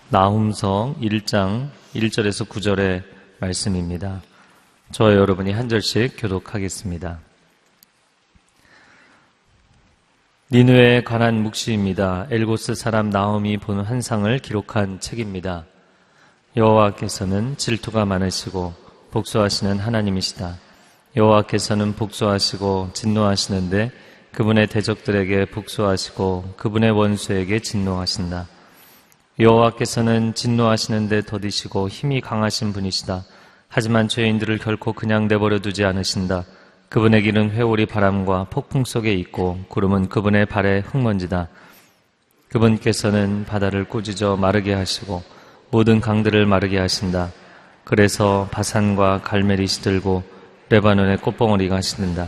나훔서 1장 1절에서 9절의 말씀입니다. 저와 여러분이 한 절씩 교독하겠습니다. 니느웨에 관한 묵시입니다. 엘고스 사람 나훔이 본 환상을 기록한 책입니다. 여호와께서는 질투가 많으시고 복수하시는 하나님이시다. 여호와께서는 복수하시고 진노하시는데 그분의 대적들에게 복수하시고 그분의 원수에게 진노하신다. 여호와께서는 진노하시는데 더디시고 힘이 강하신 분이시다. 하지만 죄인들을 결코 그냥 내버려 두지 않으신다. 그분의 길은 회오리 바람과 폭풍 속에 있고 구름은 그분의 발의 흙먼지다. 그분께서는 바다를 꾸짖어 마르게 하시고 모든 강들을 마르게 하신다. 그래서 바산과 갈멜이 시들고 레바논의 꽃봉오리가 시든다.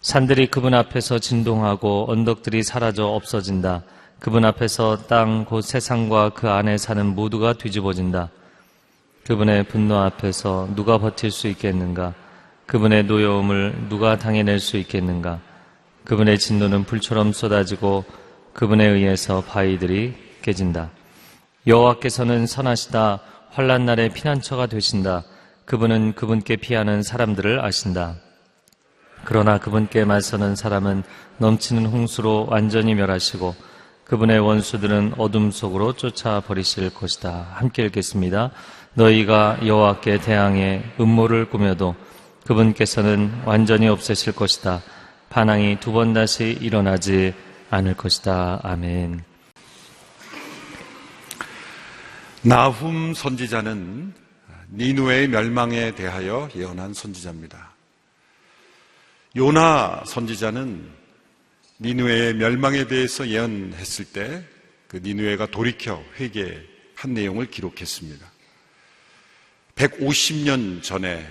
산들이 그분 앞에서 진동하고 언덕들이 사라져 없어진다. 그분 앞에서 땅 곧 세상과 그 안에 사는 모두가 뒤집어진다. 그분의 분노 앞에서 누가 버틸 수 있겠는가? 그분의 노여움을 누가 당해낼 수 있겠는가? 그분의 진노는 불처럼 쏟아지고 그분에 의해서 바위들이 깨진다. 여호와께서는 선하시다. 환난 날의 피난처가 되신다. 그분은 그분께 피하는 사람들을 아신다. 그러나 그분께 맞서는 사람은 넘치는 홍수로 완전히 멸하시고 그분의 원수들은 어둠 속으로 쫓아버리실 것이다. 함께 읽겠습니다. 너희가 여호와께 대항해 음모를 꾸며도 그분께서는 완전히 없애실 것이다. 반항이 두 번 다시 일어나지 않을 것이다. 아멘. 나훔 선지자는 니느웨의 멸망에 대하여 예언한 선지자입니다. 요나 선지자는 니느웨의 멸망에 대해서 예언했을 때 그 니느웨가 돌이켜 회개한 내용을 기록했습니다. 150년 전에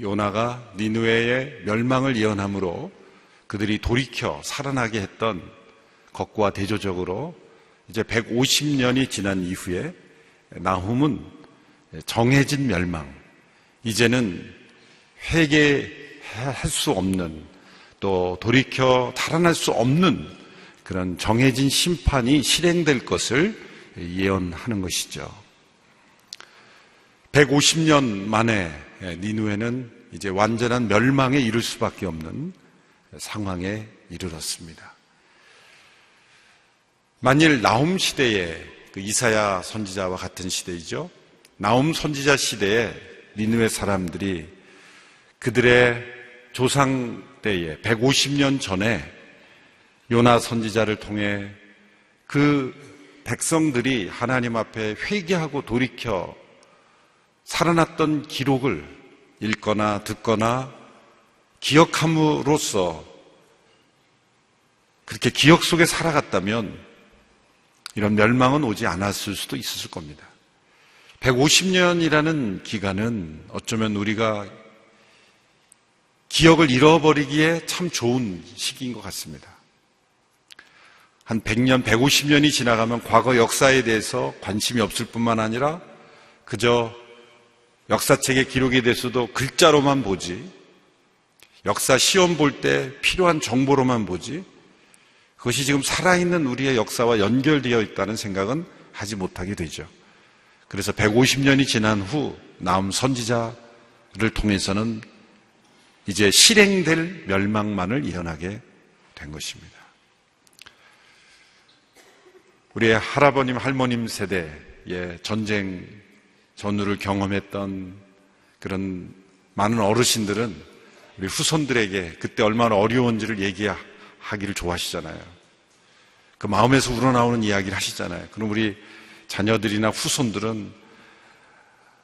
요나가 니느웨의 멸망을 예언함으로 그들이 돌이켜 살아나게 했던 것과 대조적으로 이제 150년이 지난 이후에 나훔은 정해진 멸망, 이제는 회개할 수 없는 또 돌이켜 달아날 수 없는 그런 정해진 심판이 실행될 것을 예언하는 것이죠. 150년 만에 니느웨는 이제 완전한 멸망에 이를 수밖에 없는 상황에 이르렀습니다. 만일 나훔 시대에 그 이사야 선지자와 같은 시대이죠. 나훔 선지자 시대에 니느웨 사람들이 그들의 조상 때에 150년 전에 요나 선지자를 통해 그 백성들이 하나님 앞에 회개하고 돌이켜 살아났던 기록을 읽거나 듣거나 기억함으로써 그렇게 기억 속에 살아갔다면 이런 멸망은 오지 않았을 수도 있었을 겁니다. 150년이라는 기간은 어쩌면 우리가 기억을 잃어버리기에 참 좋은 시기인 것 같습니다. 한 100년, 150년이 지나가면 과거 역사에 대해서 관심이 없을 뿐만 아니라 그저 역사책의 기록에 대해서도 글자로만 보지, 역사 시험 볼 때 필요한 정보로만 보지, 그것이 지금 살아있는 우리의 역사와 연결되어 있다는 생각은 하지 못하게 되죠. 그래서 150년이 지난 후 나훔 선지자를 통해서는 이제 실행될 멸망만을 예언하게 된 것입니다. 우리의 할아버님, 할머님 세대의 전쟁 전후를 경험했던 그런 많은 어르신들은 우리 후손들에게 그때 얼마나 어려운지를 얘기하기를 좋아하시잖아요. 그 마음에서 우러나오는 이야기를 하시잖아요. 그럼 우리 자녀들이나 후손들은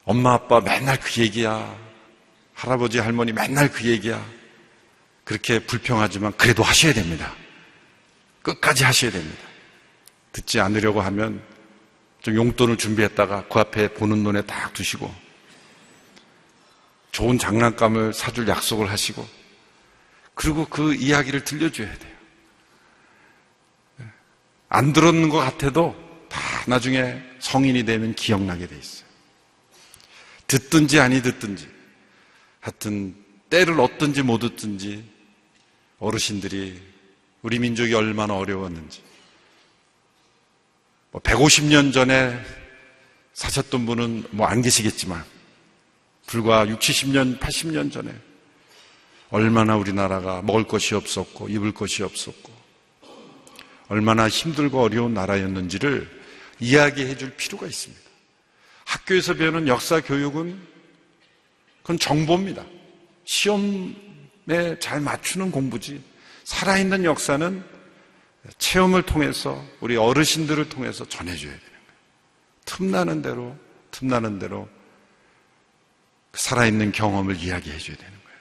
엄마, 아빠 맨날 그 얘기야. 할아버지, 할머니 맨날 그 얘기야. 그렇게 불평하지만 그래도 하셔야 됩니다. 끝까지 하셔야 됩니다. 듣지 않으려고 하면 좀 용돈을 준비했다가 그 앞에 보는 눈에 딱 두시고 좋은 장난감을 사줄 약속을 하시고 그리고 그 이야기를 들려줘야 돼요. 안 들었는 것 같아도 다 나중에 성인이 되면 기억나게 돼 있어요. 듣든지 아니 듣든지 하여튼 때를 얻든지 못 얻든지 어르신들이 우리 민족이 얼마나 어려웠는지 150년 전에 사셨던 분은 안 계시겠지만 불과 60, 70년, 80년 전에 얼마나 우리나라가 먹을 것이 없었고 입을 것이 없었고 얼마나 힘들고 어려운 나라였는지를 이야기해 줄 필요가 있습니다. 학교에서 배우는 역사 교육은 그건 정보입니다. 시험에 잘 맞추는 공부지 살아있는 역사는 체험을 통해서 우리 어르신들을 통해서 전해줘야 되는 거예요. 틈나는 대로 살아있는 경험을 이야기해 줘야 되는 거예요.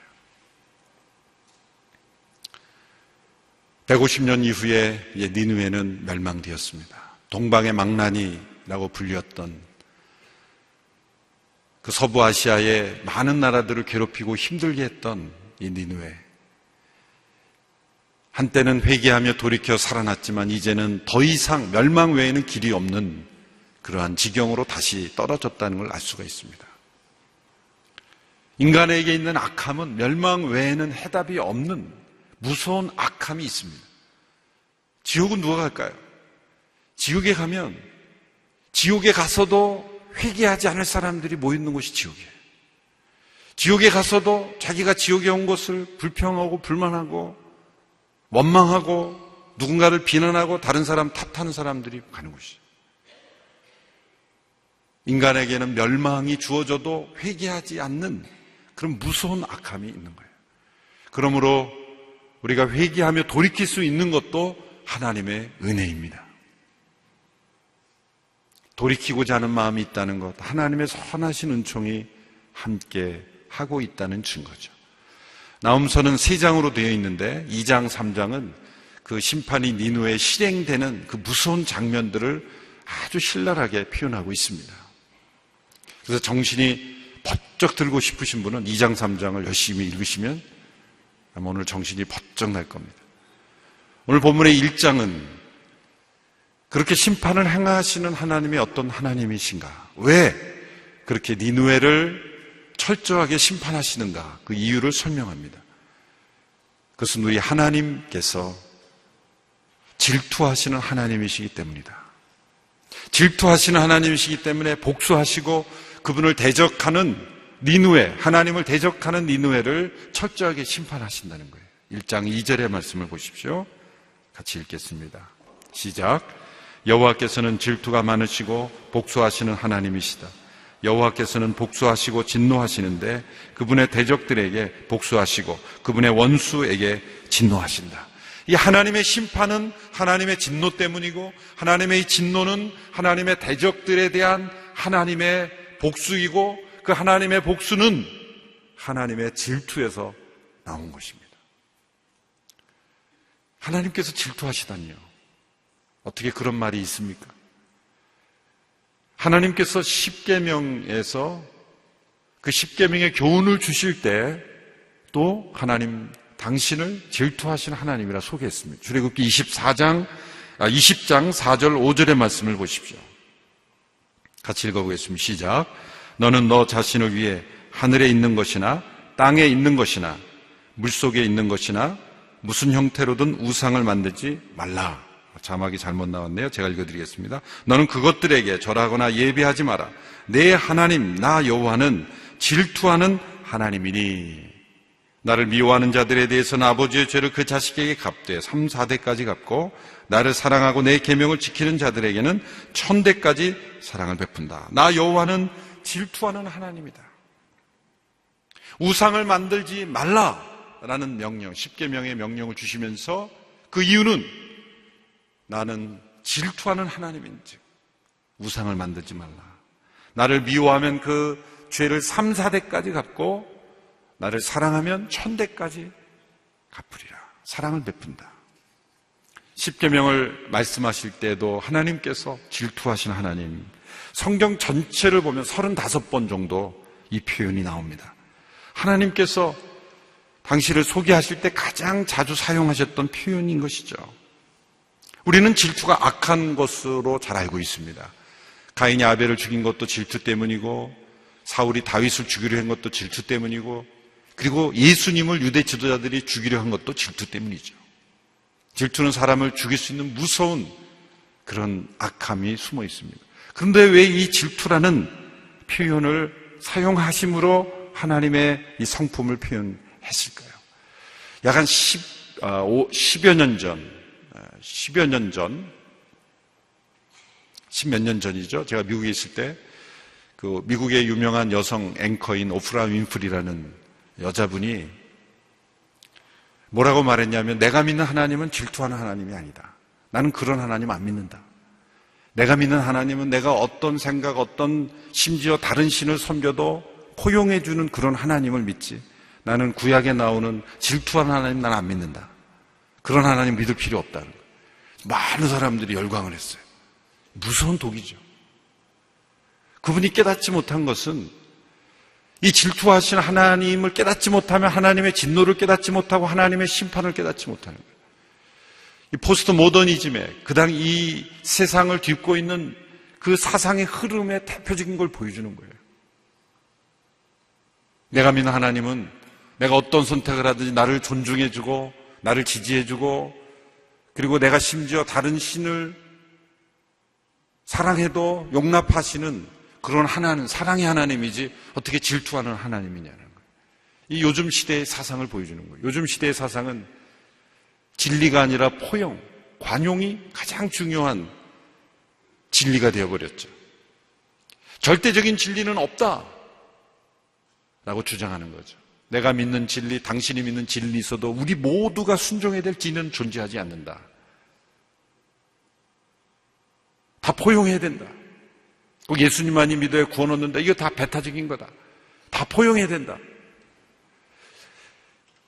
150년 이후에 니느웨는 멸망되었습니다. 동방의 망나니라고 불렸던 그 서부아시아의 많은 나라들을 괴롭히고 힘들게 했던 이 니느웨. 한때는 회개하며 돌이켜 살아났지만 이제는 더 이상 멸망 외에는 길이 없는 그러한 지경으로 다시 떨어졌다는 걸 알 수가 있습니다. 인간에게 있는 악함은 멸망 외에는 해답이 없는 무서운 악함이 있습니다. 지옥은 누가 갈까요? 지옥에 가면 지옥에 가서도 회개하지 않을 사람들이 모이는 곳이 지옥이에요. 지옥에 가서도 자기가 지옥에 온 것을 불평하고 불만하고 원망하고 누군가를 비난하고 다른 사람 탓하는 사람들이 가는 곳이에요. 인간에게는 멸망이 주어져도 회개하지 않는 그런 무서운 악함이 있는 거예요. 그러므로 우리가 회개하며 돌이킬 수 있는 것도 하나님의 은혜입니다. 돌이키고자 하는 마음이 있다는 것, 하나님의 선하신 은총이 함께 하고 있다는 증거죠. 나훔서는 3장으로 되어 있는데 2장, 3장은 그 심판이 니느웨에 실행되는 그 무서운 장면들을 아주 신랄하게 표현하고 있습니다. 그래서 정신이 번쩍 들고 싶으신 분은 2장, 3장을 열심히 읽으시면 아마 오늘 정신이 번쩍 날 겁니다. 오늘 본문의 1장은 그렇게 심판을 행하시는 하나님이 어떤 하나님이신가? 왜 그렇게 니느웨를 철저하게 심판하시는가? 그 이유를 설명합니다. 그것은 우리 하나님께서 질투하시는 하나님이시기 때문이다. 질투하시는 하나님이시기 때문에 복수하시고 그분을 대적하는 니느웨, 하나님을 대적하는 니느웨를 철저하게 심판하신다는 거예요. 1장 2절의 말씀을 보십시오. 같이 읽겠습니다. 시작. 여호와께서는 질투가 많으시고 복수하시는 하나님이시다. 여호와께서는 복수하시고 진노하시는데 그분의 대적들에게 복수하시고 그분의 원수에게 진노하신다. 이 하나님의 심판은 하나님의 진노 때문이고 하나님의 이 진노는 하나님의 대적들에 대한 하나님의 복수이고 그 하나님의 복수는 하나님의 질투에서 나온 것입니다. 하나님께서 질투하시다니요. 어떻게 그런 말이 있습니까? 하나님께서 십계명에서 그 십계명의 교훈을 주실 때 또 하나님 당신을 질투하시는 하나님이라 소개했습니다. 출애굽기 20장 4절 5절의 말씀을 보십시오. 같이 읽어보겠습니다. 시작. 너는 너 자신을 위해 하늘에 있는 것이나 땅에 있는 것이나 물속에 있는 것이나 무슨 형태로든 우상을 만들지 말라. 자막이 잘못 나왔네요. 제가 읽어드리겠습니다. 너는 그것들에게 절하거나 예배하지 마라. 내 하나님 나 여호와는 질투하는 하나님이니 나를 미워하는 자들에 대해서는 아버지의 죄를 그 자식에게 갚되 3, 4대까지 갚고 나를 사랑하고 내 계명을 지키는 자들에게는 1000대까지 사랑을 베푼다. 나 여호와는 질투하는 하나님이다. 우상을 만들지 말라라는 명령, 십계명의 명령을 주시면서 그 이유는 나는 질투하는 하나님인즉 우상을 만들지 말라. 나를 미워하면 그 죄를 3, 4대까지 갚고 나를 사랑하면 1000대까지 갚으리라. 사랑을 베푼다. 십계명을 말씀하실 때도 하나님께서 질투하신 하나님, 성경 전체를 보면 35번 정도 이 표현이 나옵니다. 하나님께서 당신을 소개하실 때 가장 자주 사용하셨던 표현인 것이죠. 우리는 질투가 악한 것으로 잘 알고 있습니다. 가인이 아벨을 죽인 것도 질투 때문이고 사울이 다윗을 죽이려 한 것도 질투 때문이고 그리고 예수님을 유대 지도자들이 죽이려 한 것도 질투 때문이죠. 질투는 사람을 죽일 수 있는 무서운 그런 악함이 숨어 있습니다. 그런데 왜 이 질투라는 표현을 사용하심으로 하나님의 이 성품을 표현했을까요? 약 한 10여 년 전, 10몇 년 전이죠. 제가 미국에 있을 때, 그 미국의 유명한 여성 앵커인 오프라 윈프리라는 여자분이 뭐라고 말했냐면, 내가 믿는 하나님은 질투하는 하나님이 아니다. 나는 그런 하나님 안 믿는다. 내가 믿는 하나님은 내가 어떤 생각, 어떤 심지어 다른 신을 섬겨도 포용해주는 그런 하나님을 믿지. 나는 구약에 나오는 질투하는 하나님 난 안 믿는다. 그런 하나님 믿을 필요 없다는 거예요. 많은 사람들이 열광을 했어요. 무서운 독이죠. 그분이 깨닫지 못한 것은 이 질투하신 하나님을 깨닫지 못하면 하나님의 진노를 깨닫지 못하고 하나님의 심판을 깨닫지 못하는 거예요. 이 포스트 모더니즘에 그당 이 세상을 뒤집고 있는 그 사상의 흐름의 대표적인 걸 보여주는 거예요. 내가 믿는 하나님은 내가 어떤 선택을 하든지 나를 존중해주고 나를 지지해주고 그리고 내가 심지어 다른 신을 사랑해도 용납하시는 그런 하나님, 사랑의 하나님이지 어떻게 질투하는 하나님이냐는 거예요. 이 요즘 시대의 사상을 보여주는 거예요. 요즘 시대의 사상은 진리가 아니라 포용, 관용이 가장 중요한 진리가 되어버렸죠. 절대적인 진리는 없다라고 주장하는 거죠. 내가 믿는 진리, 당신이 믿는 진리 있어도 우리 모두가 순종해야 될 진리는 존재하지 않는다. 다 포용해야 된다. 꼭 예수님만이 믿어야 구원 얻는다. 이거 다 배타적인 거다. 다 포용해야 된다.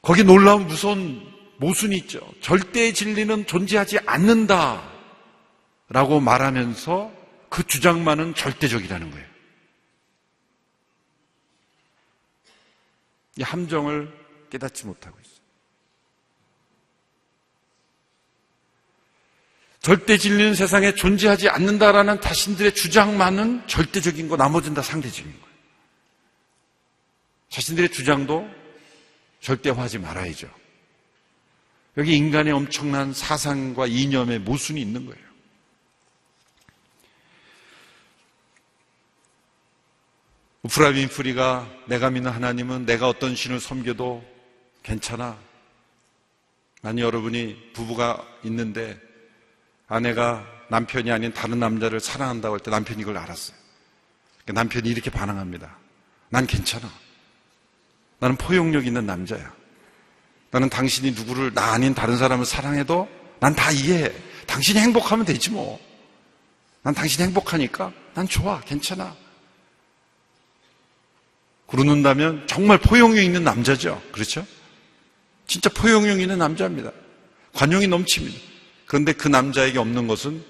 거기 놀라운 무서운 모순이 있죠. 절대의 진리는 존재하지 않는다 라고 말하면서 그 주장만은 절대적이라는 거예요. 이 함정을 깨닫지 못하고 있어요. 절대 진리는 세상에 존재하지 않는다라는 자신들의 주장만은 절대적인 거, 나머지는 다 상대적인 거예요. 자신들의 주장도 절대화하지 말아야죠. 여기 인간의 엄청난 사상과 이념의 모순이 있는 거예요. 오프라 윈프리가 내가 믿는 하나님은 내가 어떤 신을 섬겨도 괜찮아. 만약 여러분이 부부가 있는데 아내가 남편이 아닌 다른 남자를 사랑한다고 할 때 남편이 이걸 알았어요. 남편이 이렇게 반항합니다. 난 괜찮아. 나는 포용력 있는 남자야. 나는 당신이 누구를 나 아닌 다른 사람을 사랑해도 난 다 이해해. 당신이 행복하면 되지 뭐. 난 당신이 행복하니까 난 좋아. 괜찮아. 그러는다면 정말 포용력 있는 남자죠. 그렇죠? 진짜 포용력 있는 남자입니다. 관용이 넘칩니다. 그런데 그 남자에게 없는 것은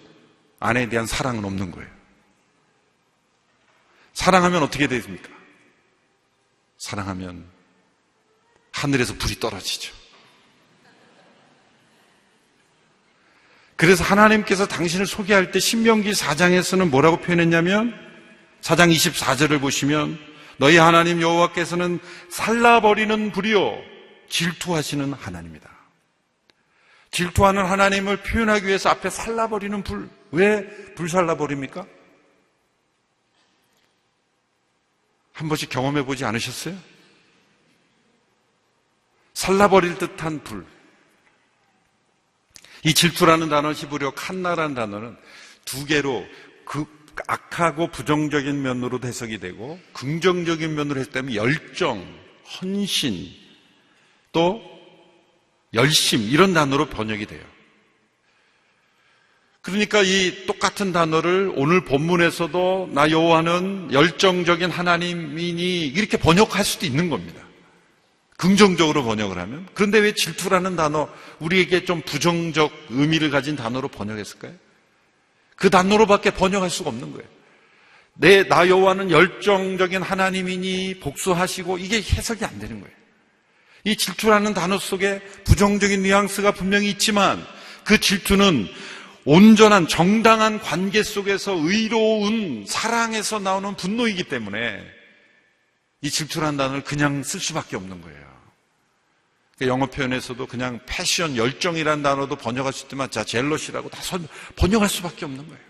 아내에 대한 사랑은 없는 거예요. 사랑하면 어떻게 됩니까? 사랑하면 하늘에서 불이 떨어지죠. 그래서 하나님께서 당신을 소개할 때 신명기 4장에서는 뭐라고 표현했냐면 4장 24절을 보시면 너희 하나님 여호와께서는 살라버리는 불이요 질투하시는 하나님이다. 질투하는 하나님을 표현하기 위해서 앞에 살라버리는 불. 왜 불살라버립니까? 한 번씩 경험해 보지 않으셨어요? 살라버릴 듯한 불. 이 질투라는 단어, 히브리어 칸나라는 단어는 두 개로 그 악하고 부정적인 면으로 해석이 되고 긍정적인 면으로 했다면 열정, 헌신, 또 열심 이런 단어로 번역이 돼요. 그러니까 이 똑같은 단어를 오늘 본문에서도 나 여호와는 열정적인 하나님이니 이렇게 번역할 수도 있는 겁니다. 긍정적으로 번역을 하면. 그런데 왜 질투라는 단어, 우리에게 좀 부정적 의미를 가진 단어로 번역했을까요? 그 단어로밖에 번역할 수가 없는 거예요. 나 여호와는 열정적인 하나님이니 복수하시고 이게 해석이 안 되는 거예요. 이 질투라는 단어 속에 부정적인 뉘앙스가 분명히 있지만 그 질투는 온전한 정당한 관계 속에서 의로운 사랑에서 나오는 분노이기 때문에 이 질투라는 단어를 그냥 쓸 수밖에 없는 거예요. 영어 표현에서도 그냥 패션, 열정이라는 단어도 번역할 수 있지만 젤러시라고 다 번역할 수밖에 없는 거예요.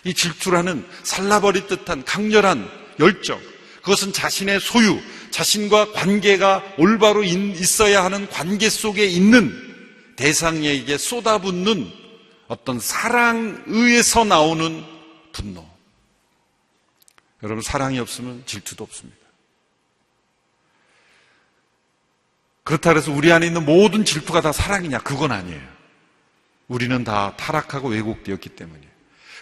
이 질투라는 살라버릴 듯한 강렬한 열정, 그것은 자신의 소유, 자신과 관계가 올바로 있어야 하는 관계 속에 있는 대상에게 쏟아붓는 어떤 사랑의에서 나오는 분노. 여러분, 사랑이 없으면 질투도 없습니다. 그렇다고 해서 우리 안에 있는 모든 질투가 다 사랑이냐? 그건 아니에요. 우리는 다 타락하고 왜곡되었기 때문이에요.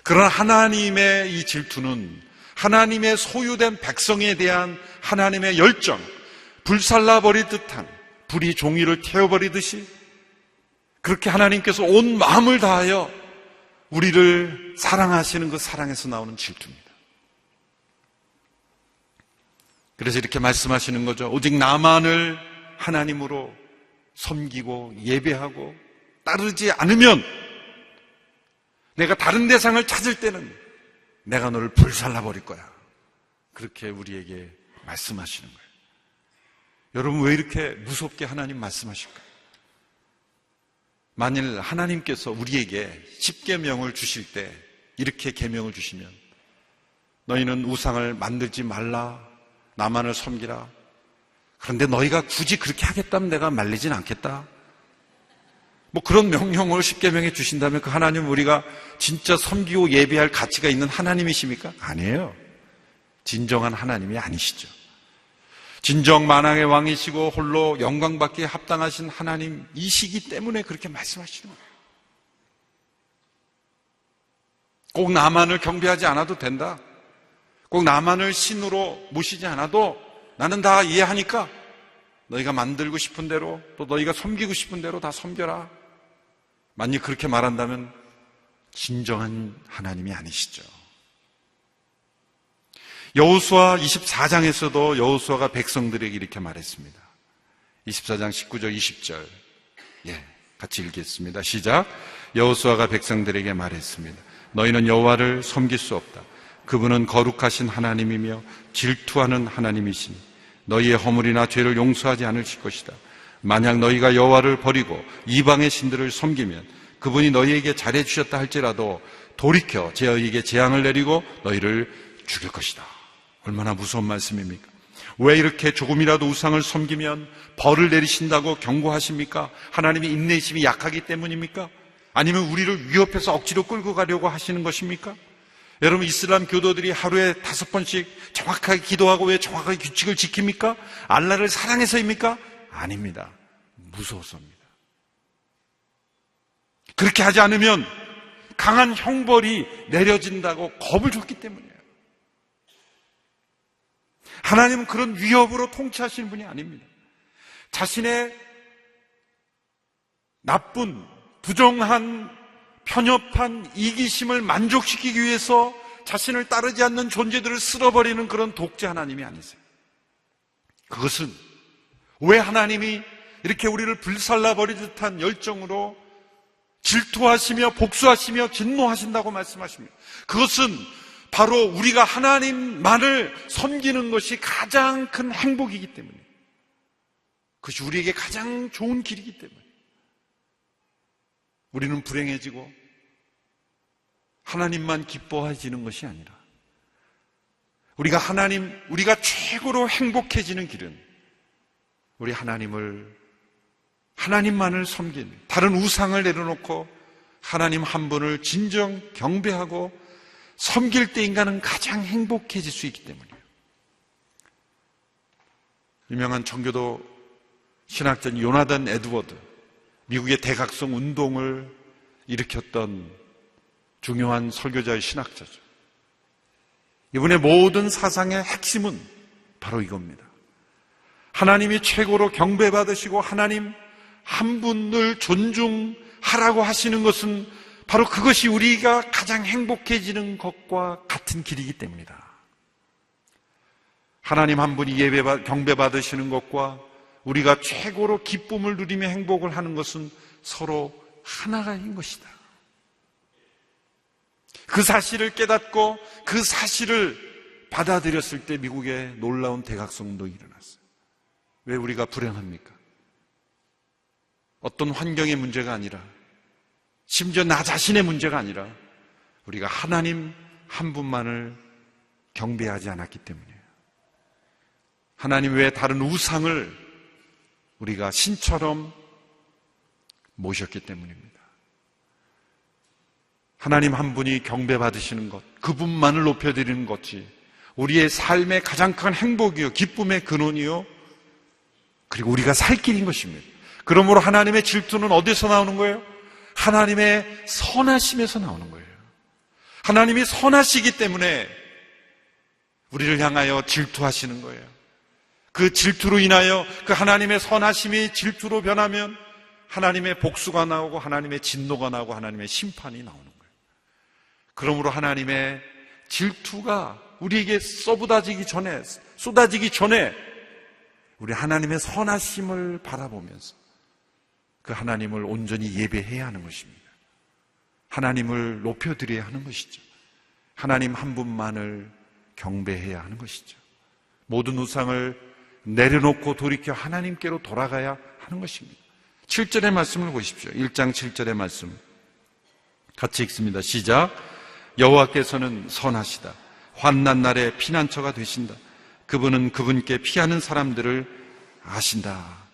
그러나 하나님의 이 질투는 하나님의 소유된 백성에 대한 하나님의 열정, 불살라버릴 듯한, 불이 종이를 태워버리듯이 그렇게 하나님께서 온 마음을 다하여 우리를 사랑하시는 그 사랑에서 나오는 질투입니다. 그래서 이렇게 말씀하시는 거죠. 오직 나만을 하나님으로 섬기고 예배하고 따르지 않으면, 내가 다른 대상을 찾을 때는 내가 너를 불살라버릴 거야. 그렇게 우리에게 말씀하시는 거예요. 여러분, 왜 이렇게 무섭게 하나님 말씀하실까요? 만일 하나님께서 우리에게 십계명을 주실 때 이렇게 계명을 주시면, 너희는 우상을 만들지 말라, 나만을 섬기라. 그런데 너희가 굳이 그렇게 하겠다면 내가 말리진 않겠다. 뭐 그런 명령을 십계명에 주신다면 그 하나님은 우리가 진짜 섬기고 예배할 가치가 있는 하나님이십니까? 아니에요. 진정한 하나님이 아니시죠. 진정 만왕의 왕이시고 홀로 영광받기에 합당하신 하나님이시기 때문에 그렇게 말씀하시는 거예요. 꼭 나만을 경배하지 않아도 된다. 꼭 나만을 신으로 모시지 않아도 나는 다 이해하니까 너희가 만들고 싶은 대로, 또 너희가 섬기고 싶은 대로 다 섬겨라. 만약 그렇게 말한다면 진정한 하나님이 아니시죠. 여호수아 24장에서도 여호수아가 백성들에게 이렇게 말했습니다. 24장 19절 20절 같이 읽겠습니다. 시작. 여호수아가 백성들에게 말했습니다. 너희는 여호와를 섬길 수 없다. 그분은 거룩하신 하나님이며 질투하는 하나님이시니 너희의 허물이나 죄를 용서하지 않으실 것이다. 만약 너희가 여호와를 버리고 이방의 신들을 섬기면 그분이 너희에게 잘해주셨다 할지라도 돌이켜 너희에게 재앙을 내리고 너희를 죽일 것이다. 얼마나 무서운 말씀입니까? 왜 이렇게 조금이라도 우상을 섬기면 벌을 내리신다고 경고하십니까? 하나님의 인내심이 약하기 때문입니까? 아니면 우리를 위협해서 억지로 끌고 가려고 하시는 것입니까? 여러분, 이슬람 교도들이 하루에 5번씩 정확하게 기도하고 왜 정확하게 규칙을 지킵니까? 알라를 사랑해서입니까? 아닙니다. 무서워서입니다. 그렇게 하지 않으면 강한 형벌이 내려진다고 겁을 줬기 때문이에요. 하나님은 그런 위협으로 통치하시는 분이 아닙니다. 자신의 나쁜, 부정한, 편협한 이기심을 만족시키기 위해서 자신을 따르지 않는 존재들을 쓸어버리는 그런 독재 하나님이 아니세요. 그것은 왜 하나님이 이렇게 우리를 불살라버릴 듯한 열정으로 질투하시며 복수하시며 진노하신다고 말씀하십니다. 그것은 바로 우리가 하나님만을 섬기는 것이 가장 큰 행복이기 때문에, 그것이 우리에게 가장 좋은 길이기 때문에 우리는 불행해지고 하나님만 기뻐해지는 것이 아니라 우리가 최고로 행복해지는 길은 우리 하나님만을 섬긴, 다른 우상을 내려놓고 하나님 한 분을 진정 경배하고 섬길 때 인간은 가장 행복해질 수 있기 때문이에요. 유명한 청교도 신학자인 요나단 에드워드, 미국의 대각성 운동을 일으켰던 중요한 설교자의 신학자죠. 이분의 모든 사상의 핵심은 바로 이겁니다. 하나님이 최고로 경배받으시고 하나님 한 분을 존중하라고 하시는 것은 바로 그것이 우리가 가장 행복해지는 것과 같은 길이기 때문이다. 하나님 한 분이 경배받으시는 것과 우리가 최고로 기쁨을 누리며 행복을 하는 것은 서로 하나인 것이다. 그 사실을 깨닫고 그 사실을 받아들였을 때 미국에 놀라운 대각성 운동이 일어났어요. 왜 우리가 불행합니까? 어떤 환경의 문제가 아니라, 심지어 나 자신의 문제가 아니라 우리가 하나님 한 분만을 경배하지 않았기 때문이에요. 하나님 외에 다른 우상을 우리가 신처럼 모셨기 때문입니다. 하나님 한 분이 경배받으시는 것, 그분만을 높여드리는 것이 우리의 삶의 가장 큰 행복이요, 기쁨의 근원이요, 그리고 우리가 살 길인 것입니다. 그러므로 하나님의 질투는 어디서 나오는 거예요? 하나님의 선하심에서 나오는 거예요. 하나님이 선하시기 때문에 우리를 향하여 질투하시는 거예요. 그 질투로 인하여 그 하나님의 선하심이 질투로 변하면 하나님의 복수가 나오고 하나님의 진노가 나오고 하나님의 심판이 나오는 거예요. 그러므로 하나님의 질투가 우리에게 쏟아지기 전에 우리 하나님의 선하심을 바라보면서 그 하나님을 온전히 예배해야 하는 것입니다. 하나님을 높여드려야 하는 것이죠. 하나님 한 분만을 경배해야 하는 것이죠. 모든 우상을 내려놓고 돌이켜 하나님께로 돌아가야 하는 것입니다. 7절의 말씀을 보십시오. 1장 7절의 말씀 같이 읽습니다. 시작. 여호와께서는 선하시다. 환난 날에 피난처가 되신다. 그분은 그분께 피하는 사람들을 아신다.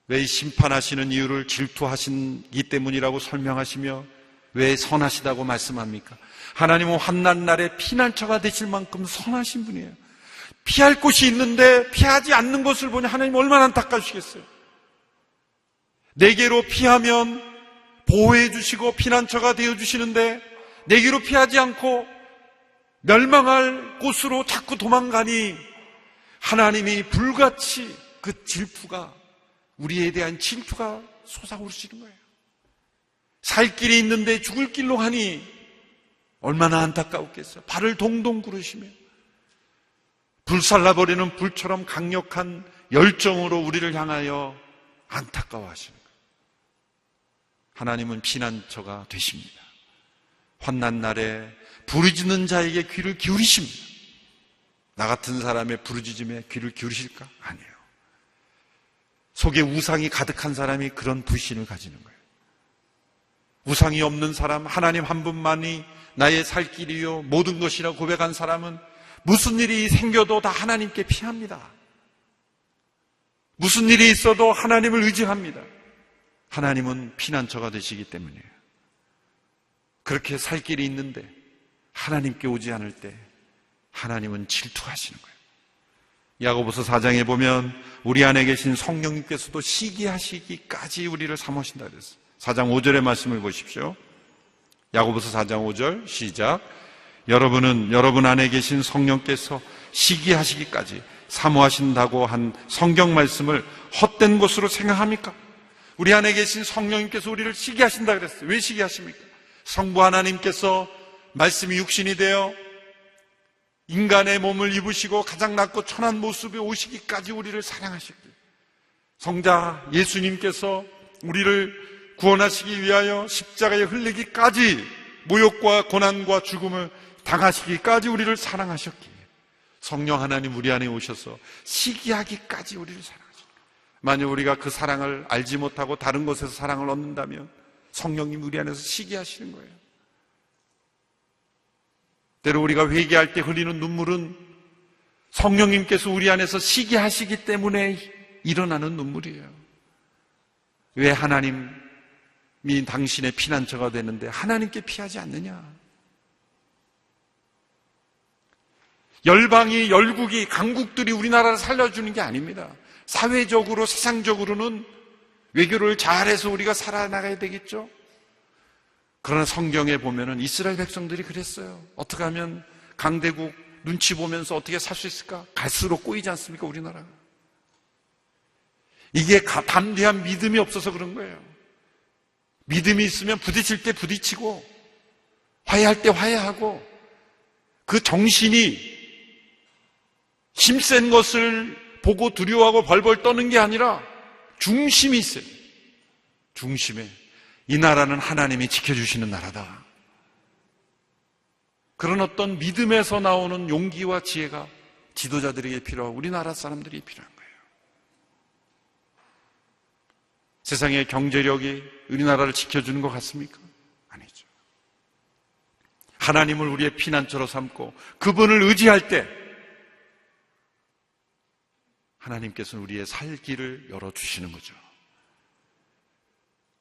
왜 심판하시는 이유를 질투하시기 때문이라고 설명하시며 왜 선하시다고 말씀합니까? 하나님은 환난 날에 피난처가 되실 만큼 선하신 분이에요. 피할 곳이 있는데 피하지 않는 것을 보니 하나님 얼마나 안타까우시겠어요. 내게로 피하면 보호해 주시고 피난처가 되어 주시는데 내게로 피하지 않고 멸망할 곳으로 자꾸 도망가니 하나님이 불같이 그 질투가, 우리에 대한 질투가 솟아오르시는 거예요. 살 길이 있는데 죽을 길로 하니 얼마나 안타까웠겠어요. 발을 동동 구르시며 불살라버리는 불처럼 강력한 열정으로 우리를 향하여 안타까워하시는 거예요. 하나님은 피난처가 되십니다. 환난 날에 부르짖는 자에게 귀를 기울이십니다. 나 같은 사람의 부르짖음에 귀를 기울이실까? 아니에요. 속에 우상이 가득한 사람이 그런 불신을 가지는 거예요. 우상이 없는 사람, 하나님 한 분만이 나의 살 길이요 모든 것이라 고백한 사람은 무슨 일이 생겨도 다 하나님께 피합니다. 무슨 일이 있어도 하나님을 의지합니다. 하나님은 피난처가 되시기 때문이에요. 그렇게 살 길이 있는데 하나님께 오지 않을 때 하나님은 질투하시는 거예요. 야고보서 4장에 보면 우리 안에 계신 성령님께서도 시기하시기까지 우리를 사모하신다 그랬어요. 4장 5절의 말씀을 보십시오. 야고보서 4장 5절 시작. 여러분은 여러분 안에 계신 성령께서 시기하시기까지 사모하신다고 한 성경 말씀을 헛된 것으로 생각합니까? 우리 안에 계신 성령님께서 우리를 시기하신다 그랬어요. 왜 시기하십니까? 성부 하나님께서 말씀이 육신이 되어 인간의 몸을 입으시고 가장 낮고 천한 모습에 오시기까지 우리를 사랑하셨기에 성자 예수님께서 우리를 구원하시기 위하여 십자가에 흘리기까지 모욕과 고난과 죽음을 당하시기까지 우리를 사랑하셨기에 성령 하나님 우리 안에 오셔서 시기하기까지 우리를 사랑하셨기에 만약 우리가 그 사랑을 알지 못하고 다른 곳에서 사랑을 얻는다면 성령님 우리 안에서 시기하시는 거예요. 때로 우리가 회개할 때 흘리는 눈물은 성령님께서 우리 안에서 시기하시기 때문에 일어나는 눈물이에요. 왜 하나님이 당신의 피난처가 되는데 하나님께 피하지 않느냐? 열방이, 열국이, 강국들이 우리나라를 살려주는 게 아닙니다. 사회적으로, 세상적으로는 외교를 잘해서 우리가 살아나가야 되겠죠? 그러나 성경에 보면은 이스라엘 백성들이 그랬어요. 어떻게 하면 강대국 눈치 보면서 어떻게 살 수 있을까? 갈수록 꼬이지 않습니까, 우리나라가? 이게 담대한 믿음이 없어서 그런 거예요. 믿음이 있으면 부딪힐 때 부딪히고 화해할 때 화해하고 그 정신이 힘센 것을 보고 두려워하고 벌벌 떠는 게 아니라 중심이 있어요. 중심에 이 나라는 하나님이 지켜주시는 나라다. 그런 어떤 믿음에서 나오는 용기와 지혜가 지도자들에게 필요하고 우리나라 사람들이 필요한 거예요. 세상의 경제력이 우리나라를 지켜주는 것 같습니까? 아니죠. 하나님을 우리의 피난처로 삼고 그분을 의지할 때 하나님께서는 우리의 살 길을 열어주시는 거죠.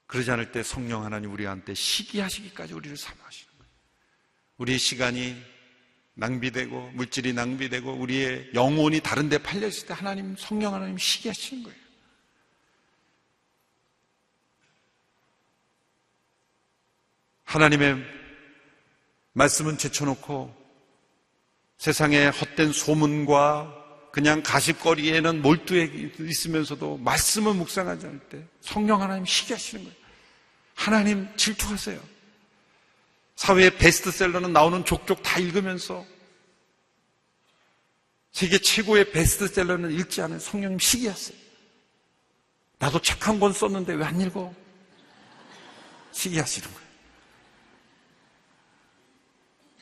그러지 않을 때 성령 하나님 우리한테 시기하시기까지 우리를 사모하시는 거예요. 우리의 시간이 낭비되고 물질이 낭비되고 우리의 영혼이 다른 데 팔려있을 때 하나님, 성령 하나님 시기하시는 거예요. 하나님의 말씀은 제쳐놓고 세상의 헛된 소문과 그냥 가십거리에는 몰두해 있으면서도 말씀을 묵상하지 않을 때 성령 하나님 시기하시는 거예요. 하나님 질투하세요. 사회의 베스트셀러는 나오는 족족 다 읽으면서 세계 최고의 베스트셀러는 읽지 않은 성령님 시기하세요. 나도 책 한 권 썼는데 왜 안 읽어? 시기하시는 거예요.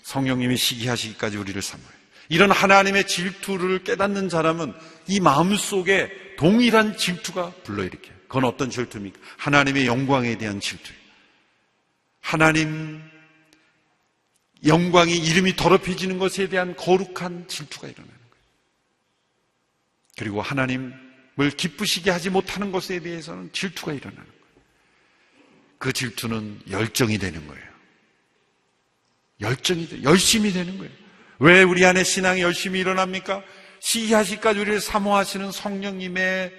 성령님이 시기하시기까지 우리를 삼아요. 이런 하나님의 질투를 깨닫는 사람은 이 마음속에 동일한 질투가 불러일으켜요. 그건 어떤 질투입니까? 하나님의 영광에 대한 질투예요. 하나님 영광이 이름이 더럽혀지는 것에 대한 거룩한 질투가 일어나는 거예요. 그리고 하나님을 기쁘시게 하지 못하는 것에 대해서는 질투가 일어나는 거예요. 그 질투는 열정이 되는 거예요. 열심이 되는 거예요. 왜 우리 안에 신앙이 열심히 일어납니까? 시기하시기까지 우리를 사모하시는 성령님의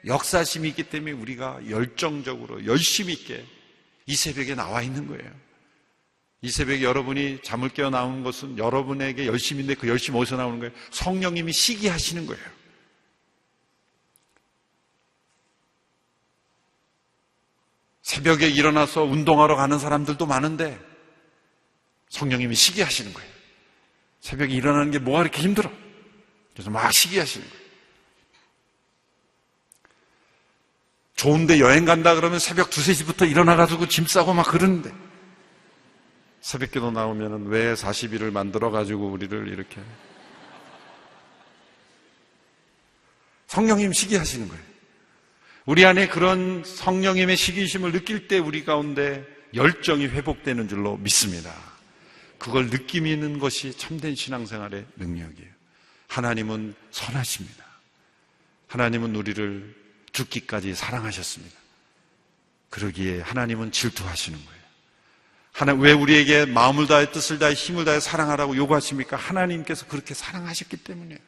역사심이 있기 때문에 우리가 열정적으로 열심히 있게 이 새벽에 나와 있는 거예요. 이 새벽에 여러분이 잠을 깨어 나오는 것은 여러분에게 열심인데 그 열심 어디서 나오는 거예요? 성령님이 시기하시는 거예요. 새벽에 일어나서 운동하러 가는 사람들도 많은데 성령님이 시기하시는 거예요. 새벽에 일어나는 게 뭐가 이렇게 힘들어? 그래서 막 시기하시는 거예요. 좋은데 여행 간다 그러면 새벽 2, 3시부터 일어나가지고 짐 싸고 막 그러는데 새벽기도 나오면 왜 40일을 만들어가지고 우리를 이렇게 성령님 시기하시는 거예요. 우리 안에 그런 성령님의 시기심을 느낄 때 우리 가운데 열정이 회복되는 줄로 믿습니다. 그걸 느끼는 것이 참된 신앙생활의 능력이에요. 하나님은 선하십니다. 하나님은 우리를 죽기까지 사랑하셨습니다. 그러기에 하나님은 질투하시는 거예요. 왜 우리에게 마음을 다해 뜻을 다해 힘을 다해 사랑하라고 요구하십니까? 하나님께서 그렇게 사랑하셨기 때문이에요.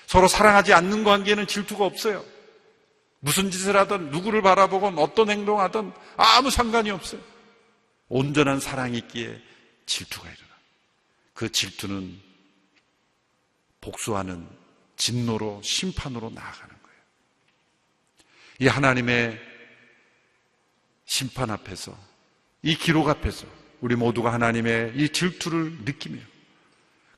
서로 사랑하지 않는 관계는 질투가 없어요. 무슨 짓을 하든 누구를 바라보건 어떤 행동하든 아무 상관이 없어요. 온전한 사랑이 있기에 질투가 일어나. 그 질투는 복수하는 진노로 심판으로 나아가는 거예요. 이 하나님의 심판 앞에서 이 기록 앞에서 우리 모두가 하나님의 이 질투를 느끼며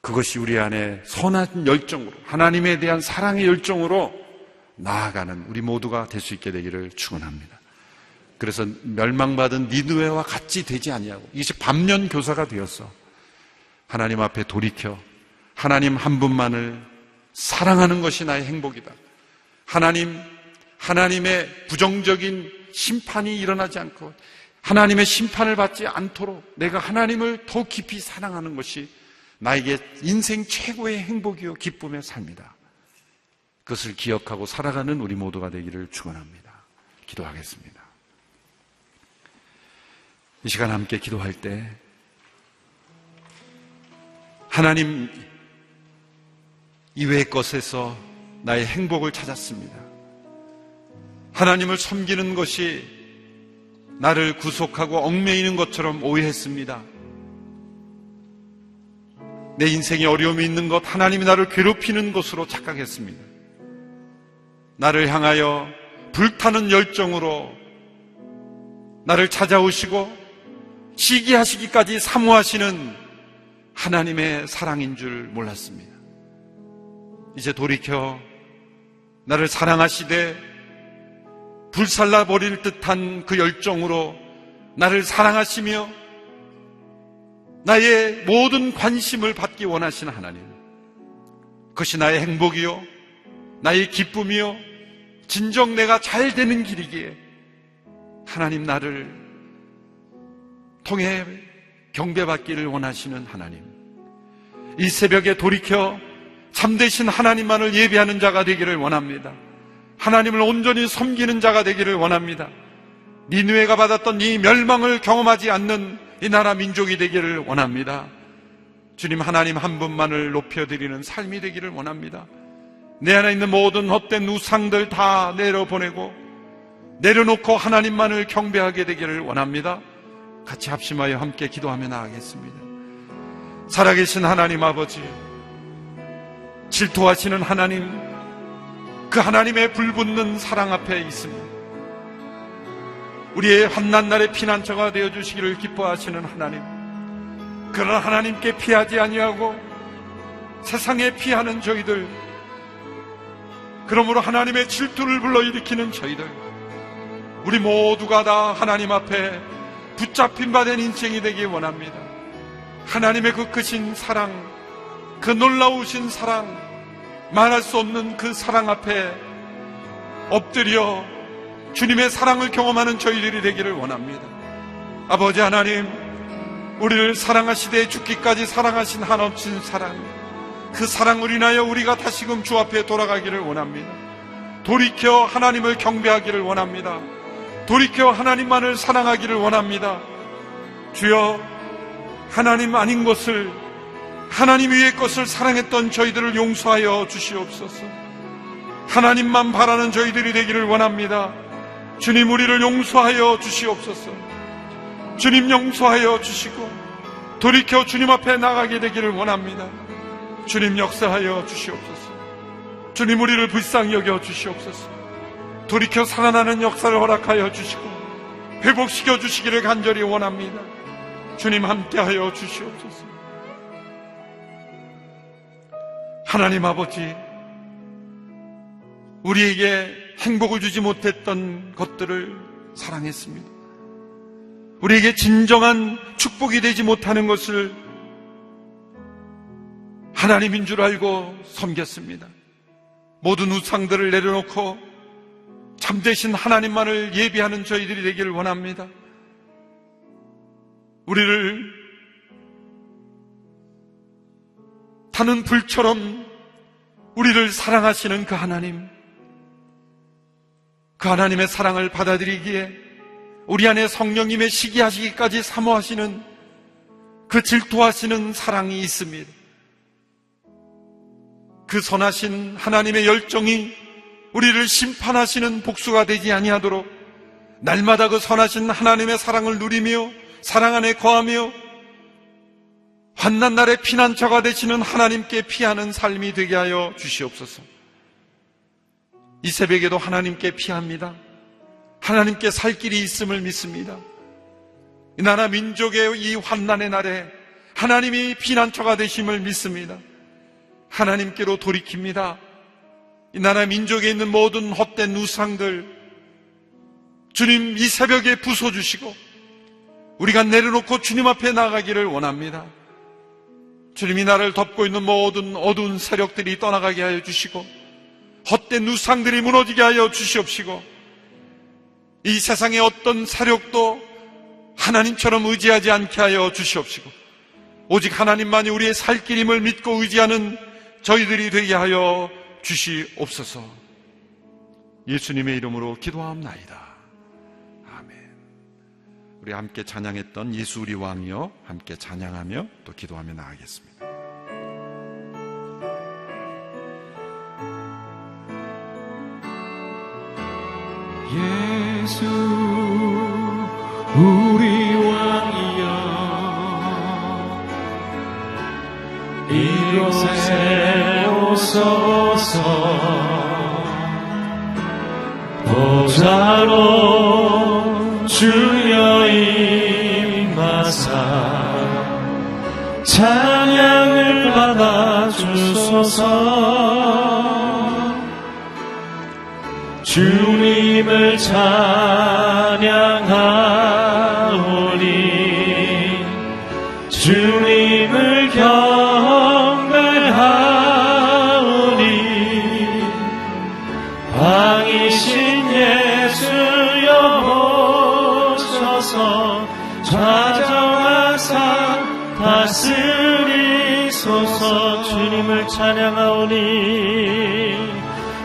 그것이 우리 안에 선한 열정으로 하나님에 대한 사랑의 열정으로 나아가는 우리 모두가 될 수 있게 되기를 축원합니다. 그래서 멸망받은 니느웨와 같이 되지 아니하고 이것이 반면교사가 되었어. 하나님 앞에 돌이켜 하나님 한 분만을 사랑하는 것이 나의 행복이다. 하나님의 부정적인 심판이 일어나지 않고 하나님의 심판을 받지 않도록 내가 하나님을 더 깊이 사랑하는 것이 나에게 인생 최고의 행복이요 기쁨의 삶이다. 그것을 기억하고 살아가는 우리 모두가 되기를 축원합니다. 기도하겠습니다. 이 시간 함께 기도할 때 하나님 이외의 것에서 나의 행복을 찾았습니다. 하나님을 섬기는 것이 나를 구속하고 얽매이는 것처럼 오해했습니다. 내 인생에 어려움이 있는 것, 하나님이 나를 괴롭히는 것으로 착각했습니다. 나를 향하여 불타는 열정으로 나를 찾아오시고 시기하시기까지 사모하시는 하나님의 사랑인 줄 몰랐습니다. 이제 돌이켜 나를 사랑하시되 불살라 버릴 듯한 그 열정으로 나를 사랑하시며 나의 모든 관심을 받기 원하시는 하나님, 그것이 나의 행복이요 나의 기쁨이요 진정 내가 잘 되는 길이기에 하나님 나를 통해 경배받기를 원하시는 하나님, 이 새벽에 돌이켜 참되신 하나님만을 예배하는 자가 되기를 원합니다. 하나님을 온전히 섬기는 자가 되기를 원합니다. 니느웨가 받았던 이 멸망을 경험하지 않는 이 나라 민족이 되기를 원합니다. 주님, 하나님 한 분만을 높여드리는 삶이 되기를 원합니다. 내 안에 있는 모든 헛된 우상들 다 내려놓고 하나님만을 경배하게 되기를 원합니다. 같이 합심하여 함께 기도하며 나아가겠습니다. 살아계신 하나님 아버지, 질투하시는 하나님, 그 하나님의 불붙는 사랑 앞에 있습니다. 우리의 환난날의 피난처가 되어주시기를 기뻐하시는 하나님, 그러나 하나님께 피하지 아니하고 세상에 피하는 저희들, 그러므로 하나님의 질투를 불러일으키는 저희들, 우리 모두가 다 하나님 앞에 붙잡힌 바 된 인생이 되기 원합니다. 하나님의 그 크신 사랑, 그 놀라우신 사랑, 말할 수 없는 그 사랑 앞에 엎드려 주님의 사랑을 경험하는 저희들이 되기를 원합니다. 아버지 하나님, 우리를 사랑하시되 죽기까지 사랑하신 한없인 사랑, 그 사랑을 인하여 우리가 다시금 주 앞에 돌아가기를 원합니다. 돌이켜 하나님을 경배하기를 원합니다. 돌이켜 하나님만을 사랑하기를 원합니다. 주여, 하나님 아닌 것을, 하나님 위의 것을 사랑했던 저희들을 용서하여 주시옵소서. 하나님만 바라는 저희들이 되기를 원합니다. 주님, 우리를 용서하여 주시옵소서. 주님, 용서하여 주시고 돌이켜 주님 앞에 나가게 되기를 원합니다. 주님, 역사하여 주시옵소서. 주님, 우리를 불쌍히 여겨 주시옵소서. 돌이켜 살아나는 역사를 허락하여 주시고 회복시켜 주시기를 간절히 원합니다. 주님, 함께하여 주시옵소서. 하나님 아버지, 우리에게 행복을 주지 못했던 것들을 사랑했습니다. 우리에게 진정한 축복이 되지 못하는 것을 하나님인 줄 알고 섬겼습니다. 모든 우상들을 내려놓고 참되신 하나님만을 예배하는 저희들이 되기를 원합니다. 우리를 타는 불처럼 우리를 사랑하시는 그 하나님, 그 하나님의 사랑을 받아들이기에 우리 안에 성령님의 시기하시기까지 사모하시는 그 질투하시는 사랑이 있습니다. 그 선하신 하나님의 열정이 우리를 심판하시는 복수가 되지 아니하도록 날마다 그 선하신 하나님의 사랑을 누리며 사랑 안에 거하며 환난날의 피난처가 되시는 하나님께 피하는 삶이 되게 하여 주시옵소서. 이 새벽에도 하나님께 피합니다. 하나님께 살 길이 있음을 믿습니다. 이 나라 민족의 이 환난의 날에 하나님이 피난처가 되심을 믿습니다. 하나님께로 돌이킵니다. 이 나라 민족에 있는 모든 헛된 우상들, 주님, 이 새벽에 부숴주시고 우리가 내려놓고 주님 앞에 나가기를 원합니다. 주님, 이 나라를 덮고 있는 모든 어두운 세력들이 떠나가게 하여 주시고 헛된 우상들이 무너지게 하여 주시옵시고 이 세상의 어떤 세력도 하나님처럼 의지하지 않게 하여 주시옵시고 오직 하나님만이 우리의 살 길임을 믿고 의지하는 저희들이 되게 하여 주시옵소서. 예수님의 이름으로 기도하옵나이다. 아멘. 우리 함께 찬양했던 예수 우리 왕이여 함께 찬양하며 또 기도하며 나아가겠습니다. 예수 우리 왕이여 이곳에 오소서 보좌로 주여 임하사 찬양을 받아주소서. 주님을 찬양하오니 주님을 경배하오니 왕이신 예수여 주님을 찬양하오니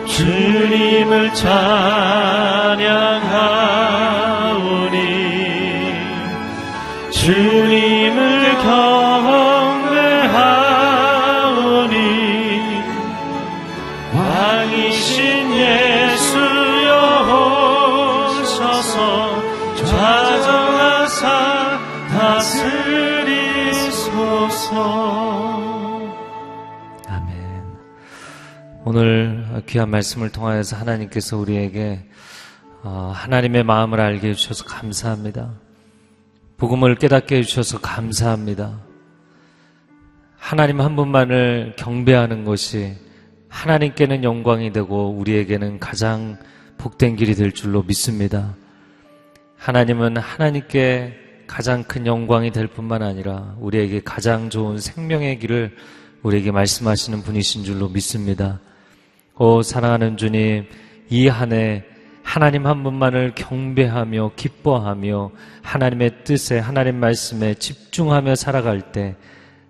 주님을 찬양하오니 주님을 경배하오니 왕이신 예수여 오셔서 좌정하사 다스리소서. 아멘. 오늘 귀한 말씀을 통하여서 하나님께서 우리에게 하나님의 마음을 알게 해주셔서 감사합니다. 복음을 깨닫게 해주셔서 감사합니다. 하나님 한 분만을 경배하는 것이 하나님께는 영광이 되고 우리에게는 가장 복된 길이 될 줄로 믿습니다. 하나님은 하나님께 가장 큰 영광이 될 뿐만 아니라 우리에게 가장 좋은 생명의 길을 우리에게 말씀하시는 분이신 줄로 믿습니다. 사랑하는 주님, 이 한 해 하나님 한 분만을 경배하며 기뻐하며 하나님의 뜻에 하나님 말씀에 집중하며 살아갈 때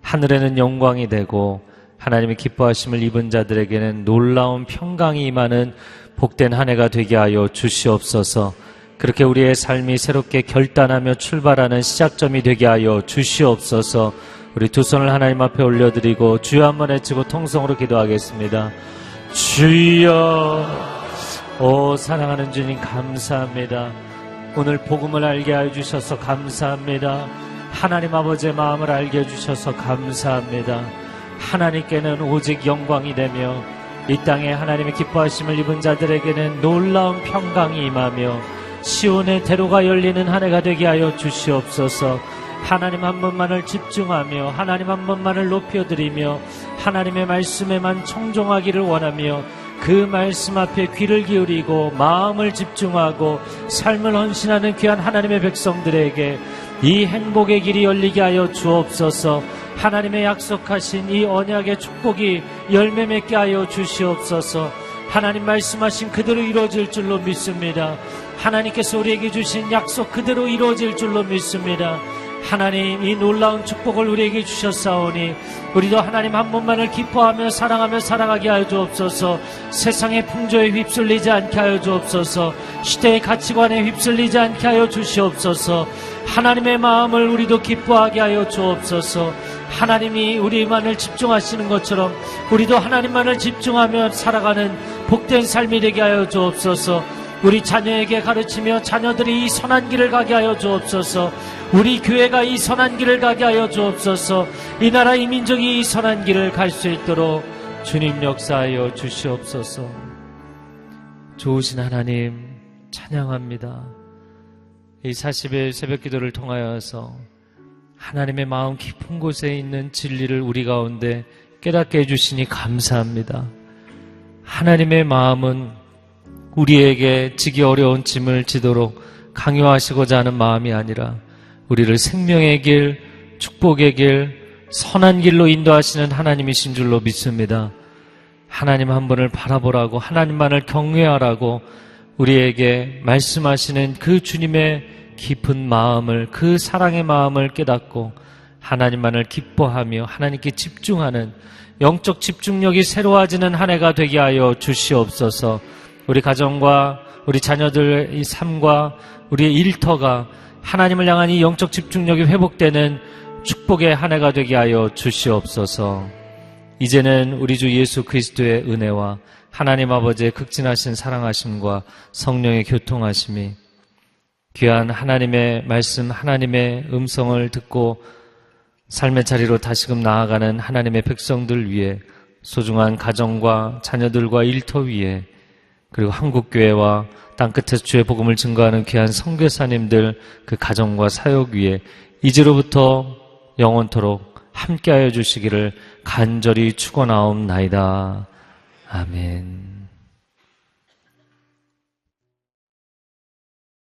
하늘에는 영광이 되고 하나님의 기뻐하심을 입은 자들에게는 놀라운 평강이 임하는 복된 한 해가 되게 하여 주시옵소서. 그렇게 우리의 삶이 새롭게 결단하며 출발하는 시작점이 되게 하여 주시옵소서. 우리 두 손을 하나님 앞에 올려드리고 주여 한번 외치고 통성으로 기도하겠습니다. 주여. 사랑하는 주님 감사합니다. 오늘 복음을 알게 해주셔서 감사합니다. 하나님 아버지의 마음을 알게 해주셔서 감사합니다. 하나님께는 오직 영광이 되며 이 땅에 하나님의 기뻐하심을 입은 자들에게는 놀라운 평강이 임하며 시온의 대로가 열리는 한 해가 되게 하여 주시옵소서. 하나님 한 분만을 집중하며 하나님 한 분만을 높여드리며 하나님의 말씀에만 청종하기를 원하며 그 말씀 앞에 귀를 기울이고 마음을 집중하고 삶을 헌신하는 귀한 하나님의 백성들에게 이 행복의 길이 열리게 하여 주옵소서. 하나님의 약속하신 이 언약의 축복이 열매 맺게 하여 주시옵소서. 하나님 말씀하신 그대로 이루어질 줄로 믿습니다. 하나님께서 우리에게 주신 약속 그대로 이루어질 줄로 믿습니다. 하나님, 이 놀라운 축복을 우리에게 주셨사오니 우리도 하나님 한 분만을 기뻐하며 사랑하며 살아가게 하여 주옵소서. 세상의 풍조에 휩쓸리지 않게 하여 주옵소서. 시대의 가치관에 휩쓸리지 않게 하여 주시옵소서. 하나님의 마음을 우리도 기뻐하게 하여 주옵소서. 하나님이 우리만을 집중하시는 것처럼 우리도 하나님만을 집중하며 살아가는 복된 삶이 되게 하여 주옵소서. 우리 자녀에게 가르치며 자녀들이 이 선한 길을 가게 하여 주옵소서. 우리 교회가 이 선한 길을 가게 하여 주옵소서. 이 나라 이 민족이 이 선한 길을 갈 수 있도록 주님 역사하여 주시옵소서. 좋으신 하나님 찬양합니다. 이 40일 새벽기도를 통하여서 하나님의 마음 깊은 곳에 있는 진리를 우리 가운데 깨닫게 해주시니 감사합니다. 하나님의 마음은 우리에게 지기 어려운 짐을 지도록 강요하시고자 하는 마음이 아니라 우리를 생명의 길, 축복의 길, 선한 길로 인도하시는 하나님이신 줄로 믿습니다. 하나님 한 분을 바라보라고, 하나님만을 경외하라고 우리에게 말씀하시는 그 주님의 깊은 마음을, 그 사랑의 마음을 깨닫고 하나님만을 기뻐하며 하나님께 집중하는 영적 집중력이 새로워지는 한 해가 되게 하여 주시옵소서. 우리 가정과 우리 자녀들의 삶과 우리의 일터가 하나님을 향한 이 영적 집중력이 회복되는 축복의 한 해가 되게 하여 주시옵소서. 이제는 우리 주 예수 그리스도의 은혜와 하나님 아버지의 극진하신 사랑하심과 성령의 교통하심이 귀한 하나님의 말씀, 하나님의 음성을 듣고 삶의 자리로 다시금 나아가는 하나님의 백성들 위해, 소중한 가정과 자녀들과 일터 위에, 그리고 한국교회와 땅끝에서 주의 복음을 증거하는 귀한 선교사님들 그 가정과 사역 위에 이제로부터 영원토록 함께하여 주시기를 간절히 축원하옵나이다. 아멘.